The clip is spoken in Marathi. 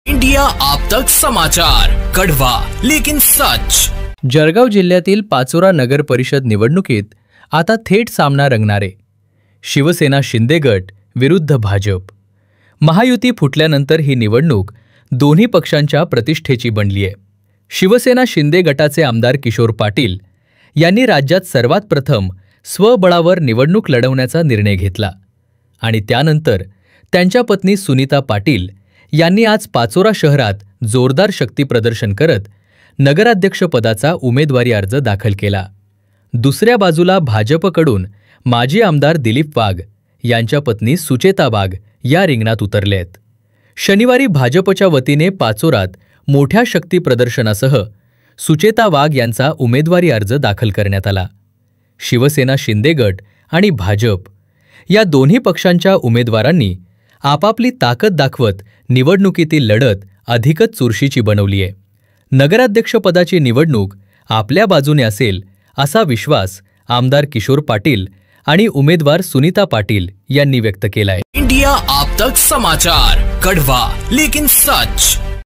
इंडिया आप तक समाचार, कड़वा लेकिन सच। जळगाव जिल्ह्यातील पाचोरा नगर परिषद निवडणुकीत आता थेट सामना रंगणारे शिवसेना शिंदे गट विरुद्ध भाजप। महायुती फुटल्यानंतर ही निवडणूक दोन्ही पक्षांच्या प्रतिष्ठेची बनली आहे। शिवसेना शिंदे गटाचे आमदार किशोर पाटील यांनी राज्यात सर्वात प्रथम स्वबळावर निवडणूक लढवण्याचा निर्णय घेतला आणि त्यानंतर त्यांच्या पत्नी सुनीता पाटील यांनी आज पाचोरा शहरात जोरदार शक्तीप्रदर्शन करत नगराध्यक्षपदाचा उमेदवारी अर्ज दाखल केला। दुसऱ्या बाजूला भाजपकडून माजी आमदार दिलीप वाघ यांच्या पत्नी सुचेता वाघ या रिंगणात उतरलेत। शनिवारी भाजपच्या वतीने पाचोरात मोठ्या शक्तीप्रदर्शनासह सुचेता वाघ यांचा उमेदवारी अर्ज दाखल करण्यात आला। शिवसेना शिंदे गट आणि भाजप या दोन्ही पक्षांच्या उमेदवारांनी आपापली ताकद दाखवत निवडणुकीतील लढत अधिकच चुरशीची बनवली आहे। नगराध्यक्षपदाची निवडणूक आपल्या बाजूने असेल असा विश्वास आमदार किशोर पाटील आणि उमेदवार सुनीता पाटील यांनी व्यक्त केला आहे। इंडिया आप तक समाचार, कड़वा लेकिन सच।